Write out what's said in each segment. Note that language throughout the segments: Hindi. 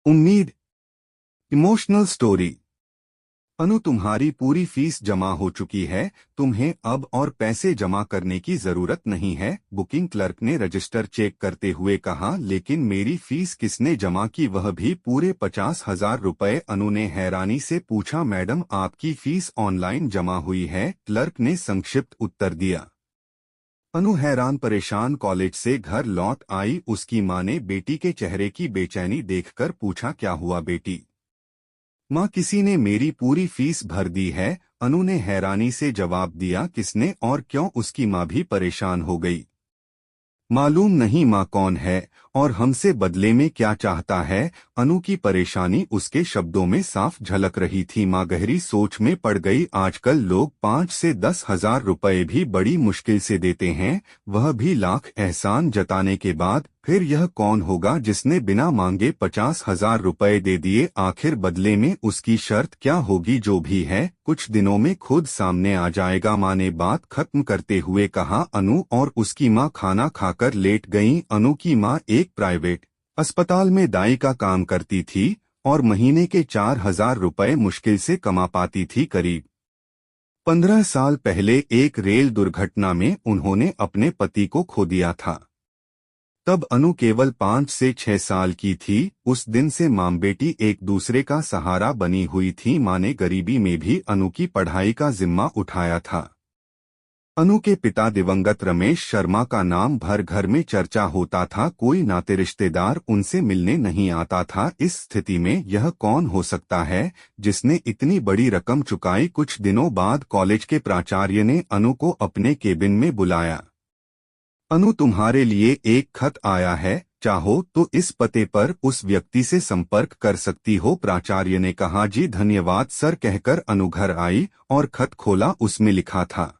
उम्मीद। Emotional story. अनु, तुम्हारी पूरी फीस जमा हो चुकी है। तुम्हें अब और पैसे जमा करने की जरूरत नहीं है, बुकिंग क्लर्क ने रजिस्टर चेक करते हुए कहा। लेकिन मेरी फीस किसने जमा की, वह भी पूरे 50,000 रुपए? अनु ने हैरानी से पूछा। मैडम, आपकी फीस ऑनलाइन जमा हुई है, क्लर्क ने संक्षिप्त उत्तर दिया। अनु हैरान परेशान कॉलेज से घर लौट आई। उसकी मां ने बेटी के चेहरे की बेचैनी देखकर पूछा, क्या हुआ बेटी? मां, किसी ने मेरी पूरी फीस भर दी है, अनु ने हैरानी से जवाब दिया। किसने और क्यों? उसकी मां भी परेशान हो गई। मालूम नहीं मां, कौन है और हमसे बदले में क्या चाहता है? अनु की परेशानी उसके शब्दों में साफ झलक रही थी। मां गहरी सोच में पड़ गई। आजकल लोग 5 से 10,000 रुपए भी बड़ी मुश्किल से देते हैं, वह भी लाख एहसान जताने के बाद। फिर यह कौन होगा जिसने बिना मांगे 50,000 रुपए दे दिए? आखिर बदले में उसकी शर्त क्या होगी? जो भी है, कुछ दिनों में खुद सामने आ जाएगा, मां ने बात खत्म करते हुए कहा। अनु और उसकी मां खाना खाकर लेट गईं। अनु की मां एक प्राइवेट अस्पताल में दाई का काम करती थी और महीने के 4,000 रुपए मुश्किल से कमा पाती थी। करीब 15 साल पहले एक रेल दुर्घटना में उन्होंने अपने पति को खो दिया था। तब अनु केवल 5 से 6 साल की थी। उस दिन से मां बेटी एक दूसरे का सहारा बनी हुई थी। मां ने गरीबी में भी अनु की पढ़ाई का जिम्मा उठाया था। अनु के पिता दिवंगत रमेश शर्मा का नाम भर घर में चर्चा होता था। कोई नाते रिश्तेदार उनसे मिलने नहीं आता था। इस स्थिति में यह कौन हो सकता है जिसने इतनी बड़ी रकम चुकाई? कुछ दिनों बाद कॉलेज के प्राचार्य ने अनु को अपने केबिन में बुलाया। अनु, तुम्हारे लिए एक खत आया है, चाहो तो इस पते पर उस व्यक्ति से संपर्क कर सकती हो, प्राचार्य ने कहा। जी धन्यवाद सर, कहकर अनु घर आई और खत खोला। उसमें लिखा था,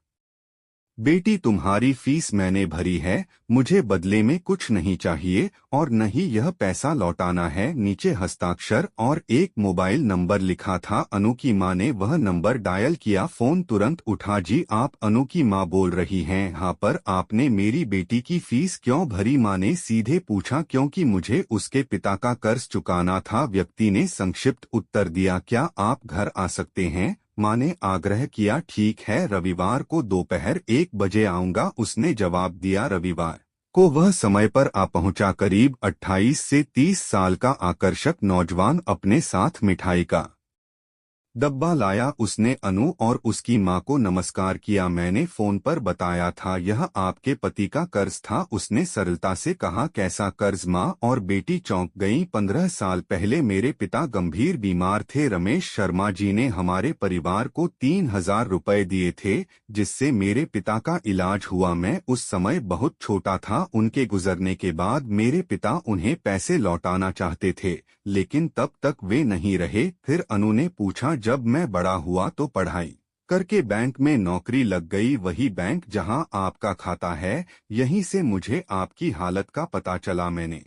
बेटी, तुम्हारी फीस मैंने भरी है, मुझे बदले में कुछ नहीं चाहिए और न ही यह पैसा लौटाना है। नीचे हस्ताक्षर और एक मोबाइल नंबर लिखा था। अनु की मां ने वह नंबर डायल किया। फोन तुरंत उठा। जी आप अनु की मां बोल रही हैं? हाँ, पर आपने मेरी बेटी की फीस क्यों भरी? मां ने सीधे पूछा। क्योंकि मुझे उसके पिता का कर्ज चुकाना था, व्यक्ति ने संक्षिप्त उत्तर दिया। क्या आप घर आ सकते हैं? मां ने आग्रह किया। ठीक है, रविवार को दोपहर 1 बजे आऊंगा, उसने जवाब दिया। रविवार को वह समय पर आ पहुंचा। करीब 28 से 30 साल का आकर्षक नौजवान अपने साथ मिठाई का डब्बा लाया। उसने अनु और उसकी मां को नमस्कार किया। मैंने फोन पर बताया था, यह आपके पति का कर्ज था, उसने सरलता से कहा। कैसा कर्ज? मां और बेटी चौंक गईं। 15 साल पहले मेरे पिता गंभीर बीमार थे। रमेश शर्मा जी ने हमारे परिवार को 3,000 रुपए दिए थे, जिससे मेरे पिता का इलाज हुआ। मैं उस समय बहुत छोटा था। उनके गुजरने के बाद मेरे पिता उन्हें पैसे लौटाना चाहते थे, लेकिन तब तक वे नहीं रहे। फिर अनु ने पूछा, जब मैं बड़ा हुआ तो पढ़ाई करके बैंक में नौकरी लग गई, वही बैंक जहां आपका खाता है। यहीं से मुझे आपकी हालत का पता चला। मैंने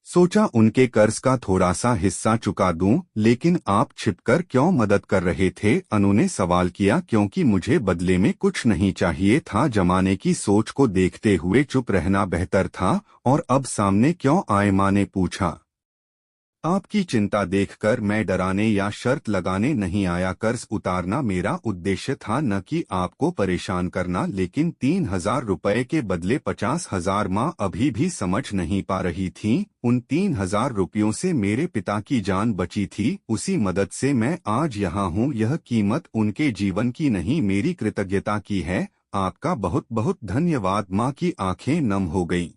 सोचा उनके कर्ज का थोड़ा सा हिस्सा चुका दूं, लेकिन आप छिपकर क्यों मदद कर रहे थे? अनु ने सवाल किया। क्योंकि मुझे बदले में कुछ नहीं चाहिए था। जमाने की सोच को देखते हुए चुप रहना बेहतर था। और अब सामने क्यों आए? मां ने पूछा। आपकी चिंता देखकर मैं डराने या शर्त लगाने नहीं आया। कर्ज उतारना मेरा उद्देश्य था, न कि आपको परेशान करना। लेकिन 3,000 रुपए के बदले 50,000? मां अभी भी समझ नहीं पा रही थी। उन 3,000 रुपयों से मेरे पिता की जान बची थी, उसी मदद से मैं आज यहाँ हूँ। यह कीमत उनके जीवन की नहीं, मेरी कृतज्ञता की है। आपका बहुत बहुत धन्यवाद। मां की आंखें नम हो गईं।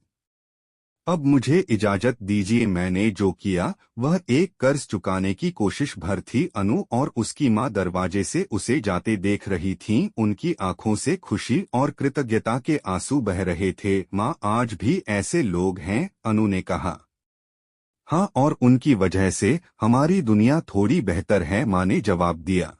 अब मुझे इजाजत दीजिए। मैंने जो किया वह एक कर्ज चुकाने की कोशिश भर थी। अनु और उसकी मां दरवाजे से उसे जाते देख रही थीं। उनकी आंखों से खुशी और कृतज्ञता के आंसू बह रहे थे। मां, आज भी ऐसे लोग हैं, अनु ने कहा। हाँ, और उनकी वजह से हमारी दुनिया थोड़ी बेहतर है, मां ने जवाब दिया।